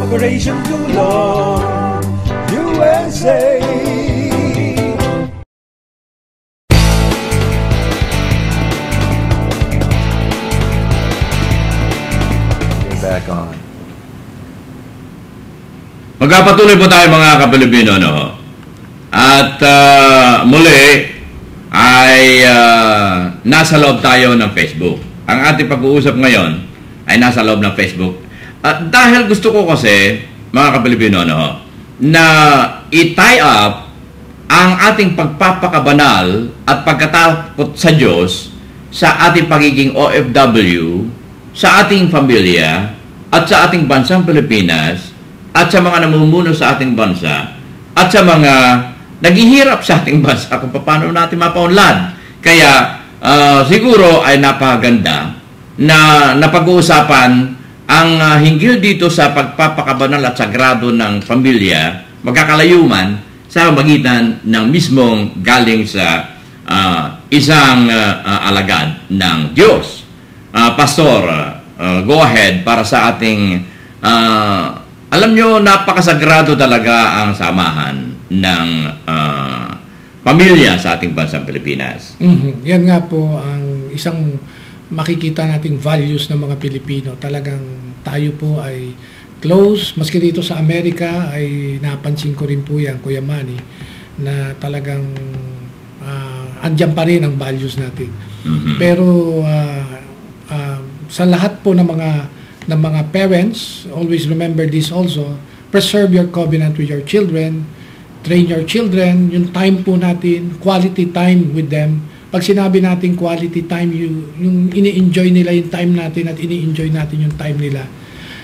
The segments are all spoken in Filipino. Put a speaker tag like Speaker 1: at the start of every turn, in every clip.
Speaker 1: Operation Tulong USA.
Speaker 2: Back on.
Speaker 3: Magpapatuloy po tayo mga kapilipino, no? At muli ay nasa loob tayo ng Facebook. Ang ating pag-uusap ngayon ay nasa loob ng Facebook. At dahil gusto ko kasi, mga kapilipino, no, na i-tie up ang ating pagpapakabanal at pagkatakot sa Diyos sa ating pagiging OFW, sa ating pamilya, at sa ating bansang Pilipinas, at sa mga namumuno sa ating bansa, at sa mga naghihirap sa ating bansa kung paano natin mapaunlad. Kaya siguro ay napakaganda na napag-uusapan ang hinggil dito sa pagpapakabanal at sagrado ng pamilya, magkakalayuman sa magitan ng mismong galing sa isang alagad ng Diyos. Pastor, go ahead para sa ating alam nyo, napakasagrado talaga ang samahan ng pamilya sa ating bansang Pilipinas.
Speaker 4: Yan nga po ang isang makikita nating values ng mga Pilipino. Talagang tayo po ay close, maski dito sa Amerika ay napansin ko rin po yan, Kuya Manny, na talagang andyan pa rin ang values natin. Pero sa lahat po ng mga parents, always remember this also, preserve your covenant with your children, train your children, yung time po natin, quality time with them. Pag sinabi natin quality time, yung ini-enjoy nila yung time natin at ini-enjoy natin yung time nila.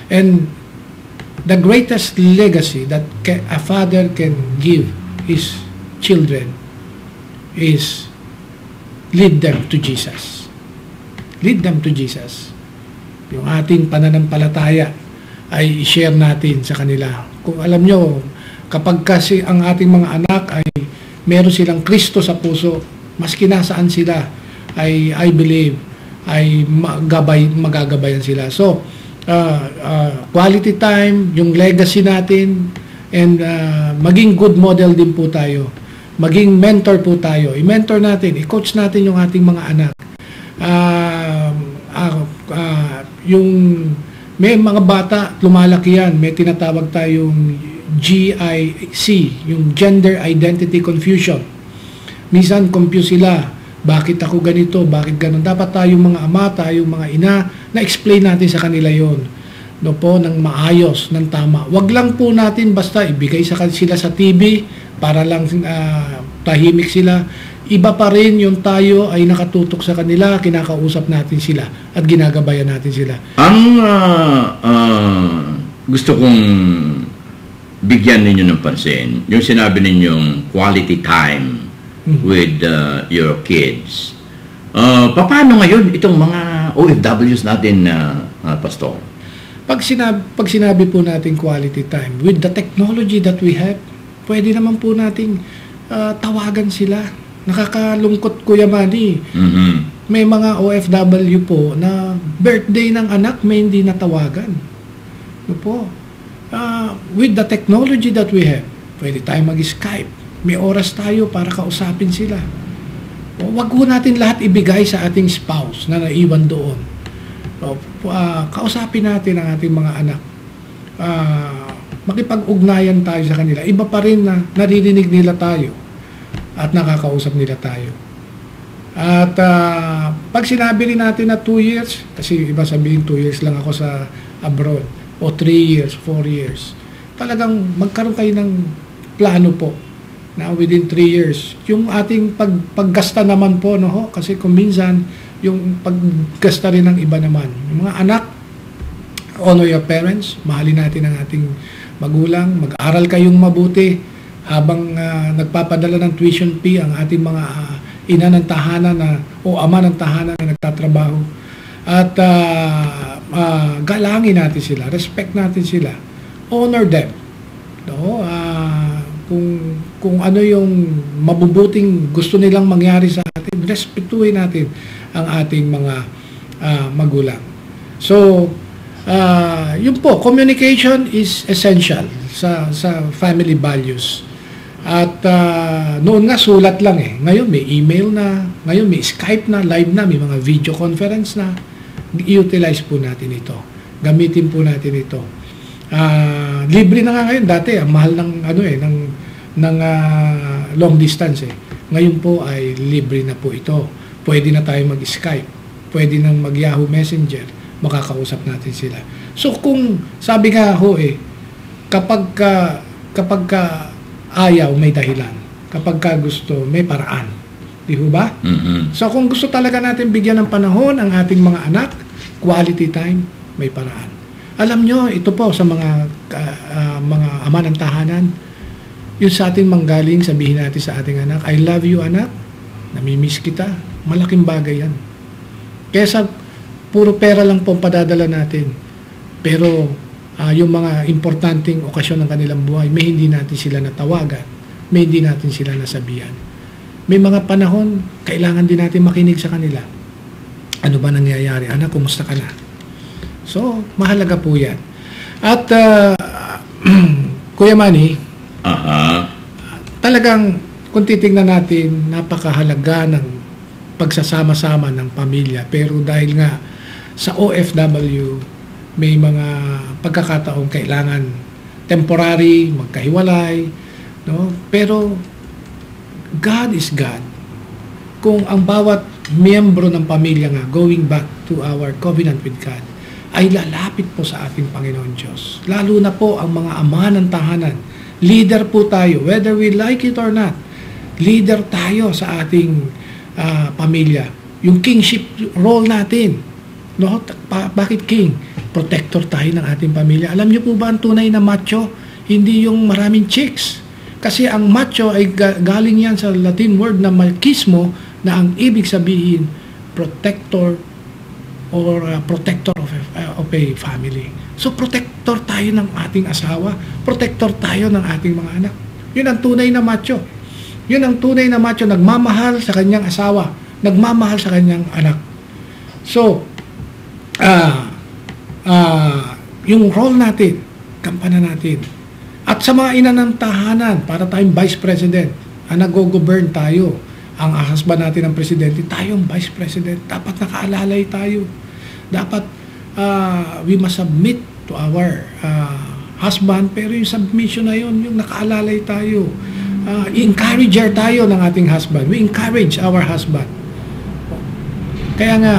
Speaker 4: And the greatest legacy that a father can give his children is lead them to Jesus. Lead them to Jesus. Yung ating pananampalataya ay i-share natin sa kanila. Kung alam nyo, kapag kasi ang ating mga anak ay meron silang Kristo sa puso, maski nasaan sila, I believe, ay magagabayan sila. So, quality time, yung legacy natin, and maging good model din po tayo. Maging mentor po tayo. I-mentor natin, i-coach natin yung ating mga anak. Yung may mga bata, lumalaki yan, may tinatawag tayong GIC, yung Gender Identity Confusion. Minsan confuse sila, bakit ako ganito, bakit ganon. Dapat tayong mga ama, tayong mga ina, na-explain natin sa kanila yon, no po, ng maayos, ng tama. Wag lang po natin basta ibigay sila sa TV para lang tahimik sila. Iba pa rin yung tayo ay nakatutok sa kanila, kinakausap natin sila at ginagabayan natin sila.
Speaker 3: Ang gusto kong bigyan ninyo ng pansin, yung sinabi ninyong quality time with your kids. Paano ngayon itong mga OFWs natin, Pastor?
Speaker 4: Pag sinabi po natin quality time, with the technology that we have, pwede naman po nating tawagan sila. Nakakalungkot, Kuya Manny. May mga OFW po na birthday ng anak may hindi natawagan. No po. With the technology that we have, pwede tayo mag-Skype. May oras tayo para kausapin sila. Wag ho natin lahat ibigay sa ating spouse na naiwan doon. Kausapin natin ang ating mga anak. Makipag-ugnayan tayo sa kanila. Iba pa rin na naririnig nila tayo at nakakausap nila tayo. At pag sinabi rin natin na 2 years, kasi iba sabihin 2 years lang ako sa abroad, o 3 years, 4 years, talagang magkaroon kayo ng plano po na within 3 years. Yung ating paggasta naman po, no ho? Kasi kung minsan, yung paggasta rin ng iba naman. Yung mga anak, honor your parents, mahalin natin ang ating magulang, mag-aral kayong mabuti, habang nagpapadala ng tuition fee ang ating mga ina ng tahanan o ama ng tahanan na nagtatrabaho. At galangin natin sila, respect natin sila, honor them. No? Kung ano yung mabubuting gusto nilang mangyari sa atin, respetuhin natin ang ating mga magulang. So, Yun po, communication is essential sa family values. At noon nga sulat lang eh. Ngayon may email na, ngayon may Skype na, live na, may mga video conference na. I-utilize po natin ito. Gamitin po natin ito. Libre na nga ngayon. Dati ang mahal ng long distance eh. Ngayon po ay libre na po ito. Pwede na tayo mag-Skype. Pwede na mag-Yahoo Messenger. Makakausap natin sila. So kung sabi nga ho eh, kapag ayaw, may dahilan. Kapag ka gusto, may paraan. Di ho ba?
Speaker 3: Mm-hmm.
Speaker 4: So kung gusto talaga natin bigyan ng panahon ang ating mga anak, quality time, may paraan. Alam nyo, ito po sa mga ama ng tahanan, yung sa ating manggaling, sabihin natin sa ating anak, I love you anak, namimiss kita, malaking bagay yan. Kesa puro pera lang po padadala natin. Pero yung mga importanteng okasyon ng kanilang buhay, may hindi natin sila natawagan, may hindi natin sila nasabihan. May mga panahon, kailangan din natin makinig sa kanila. Ano ba nangyayari? Anak, kumusta ka na? So, mahalaga po yan. At, Kuya Manny, talagang, kung titingnan natin, napakahalaga ng pagsasama-sama ng pamilya. Pero dahil nga, sa OFW, may mga pagkakataong kailangan temporary, magkahiwalay, no? Pero God is God. Kung ang bawat miyembro ng pamilya nga going back to our covenant with God ay lalapit po sa ating Panginoon Diyos. Lalo na po ang mga ama ng tahanan. Leader po tayo, whether we like it or not. Leader tayo sa ating pamilya. Yung kingship role natin. No? Bakit king? Protector tayo ng ating pamilya. Alam niyo po ba ang tunay na macho? Hindi yung maraming chicks. Kasi ang macho ay galing yan sa Latin word na machismo, na ang ibig sabihin protector or protector of a family. So protector tayo ng ating asawa, protector tayo ng ating mga anak. Yun ang tunay na macho. Yun ang tunay na macho, nagmamahal sa kanyang asawa, nagmamahal sa kanyang anak. So, yung role natin, kampana natin. At sa mga ina ng tahanan, para tayong vice president, ang nag-govern tayo, ang husband natin ang presidente, tayong vice president, dapat nakaalalay tayo. Dapat we must submit to our husband, pero yung submission na yun, yung nakaalalay tayo. I-encourager tayo ng ating husband. We encourage our husband. Kaya nga,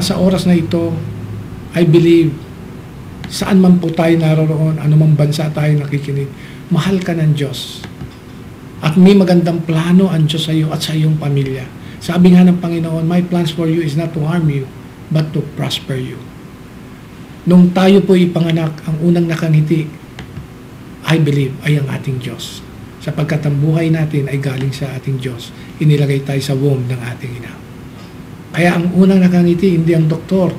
Speaker 4: sa oras na ito, I believe, saan man po tayo naroroon, anumang bansa tayo nakikinig, mahal ka ng Diyos. At may magandang plano ang Diyos sa iyo at sa iyong pamilya. Sabi nga ng Panginoon, my plans for you is not to harm you, but to prosper you. Nung tayo po ipanganak, ang unang nakangiti, I believe, ay ang ating Diyos. Sapagkat ang buhay natin ay galing sa ating Diyos. Inilagay tayo sa womb ng ating ina. Kaya ang unang nakangiti, hindi ang doktor,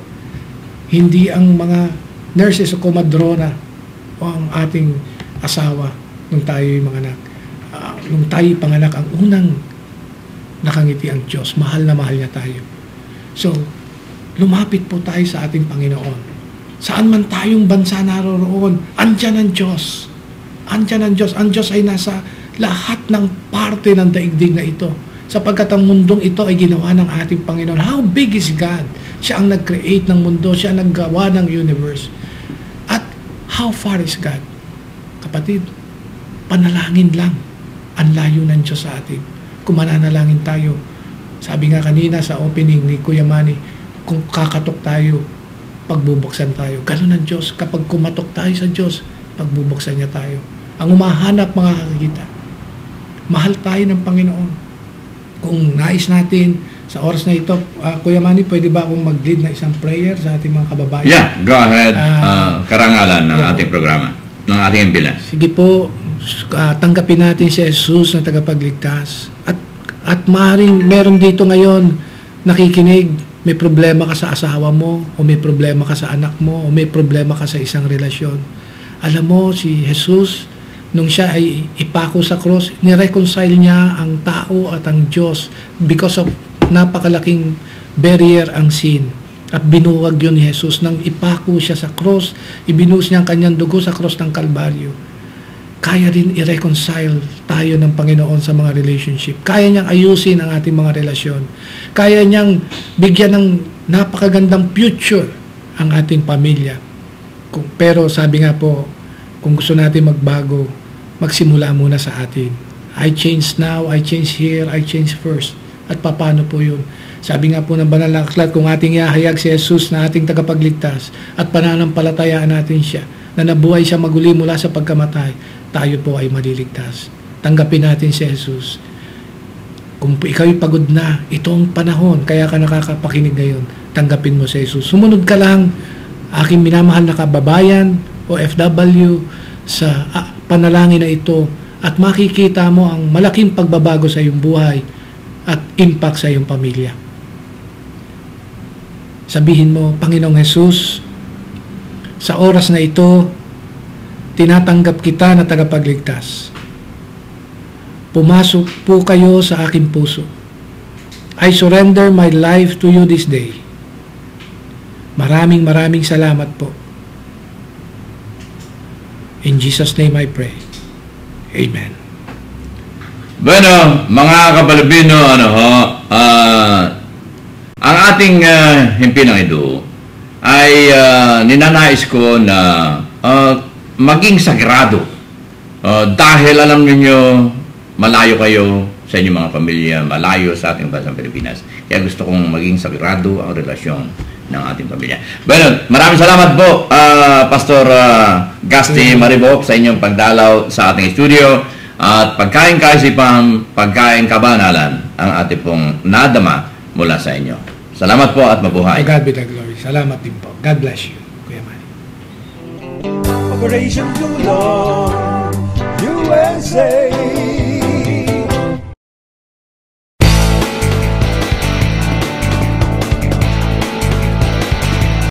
Speaker 4: hindi ang mga nurses o komadrona o ang ating asawa nung tayo yung mga anak. Nung tayo panganak, ang unang nakangiti ang Diyos. Mahal na mahal niya tayo. So, lumapit po tayo sa ating Panginoon. Saan man tayong bansa naroroon, andyan ang Diyos. Andyan ang Diyos. Ang Diyos ay nasa lahat ng parte ng daigdig na ito. Sapagkat ang mundong ito ay ginawa ng ating Panginoon. How big is God? Siya ang nag-create ng mundo. Siya ang naggawa ng universe. At how far is God? Kapatid, panalangin lang ang layo ng Diyos sa atin. Kung mananalangin tayo, sabi nga kanina sa opening ni Kuya Manny, kung kakatok tayo, pagbubuksan tayo. Ganun ang Diyos. Kapag kumatok tayo sa Diyos, pagbubuksan niya tayo. Ang umahanap, mga kakakita. Mahal tayo ng Panginoon. Kung nais natin, sa oras na ito, Kuya Manny, pwede ba akong mag-lead na isang prayer sa ating mga kababayan?
Speaker 3: Yeah, go ahead. Karangalan ng ating programa, ng ating imbilan.
Speaker 4: Sige po, tanggapin natin si Jesus na tagapagligtas. At maaaring meron dito ngayon nakikinig, may problema ka sa asawa mo, o may problema ka sa anak mo, o may problema ka sa isang relasyon. Alam mo, si Jesus, nung siya ay ipako sa cross, nireconcile niya ang tao at ang Diyos because of napakalaking barrier ang sin. At binuwag yun ni Jesus nang ipako siya sa cross, ibinuhos niya ang kanyang dugo sa cross ng Kalbaryo. Kaya rin i-reconcile tayo ng Panginoon sa mga relationship. Kaya niyang ayusin ang ating mga relasyon. Kaya niyang bigyan ng napakagandang future ang ating pamilya. Pero sabi nga po, kung gusto natin magbago, magsimula muna sa atin. I change now, I change here, I change first. At paano po yun? Sabi nga po ng banal na aklat, kung ating ihahayag si Jesus na ating tagapagligtas at pananampalatayaan natin siya, na nabuhay siya maguli mula sa pagkamatay, tayo po ay maliligtas. Tanggapin natin si Jesus. Kung ikaw'y pagod na, ito ang panahon, kaya ka nakakapakinig ngayon, tanggapin mo si Jesus. Sumunod ka lang, aking minamahal na kababayan o FW, sa panalangin na ito, at makikita mo ang malaking pagbabago sa iyong buhay at impact sa iyong pamilya. Sabihin mo, Panginoong Jesus, sa oras na ito, tinatanggap kita na tagapagligtas. Pumasok po kayo sa aking puso. I surrender my life to you this day. Maraming salamat po. In Jesus' name I pray. Amen.
Speaker 3: Bueno, mga kapalibino, ang ating himpilang ito ay ninanais ko na maging sagrado. Dahil alam niyo malayo kayo sa inyong mga pamilya, malayo sa ating bansang Pilipinas. Kaya gusto kong maging sagrado ang relasyon ng ating pamilya. Bueno, maraming salamat po, Pastor Gasti Maribok, sa inyong pagdalaw sa ating studio. At pagkain kaisipang, pagkain kabanalan ang ating pong nadama mula sa inyo. Salamat po at mabuhay.
Speaker 4: To God be the glory. Salamat din po. God bless you, Kuya Manny.
Speaker 1: Operation Tulong.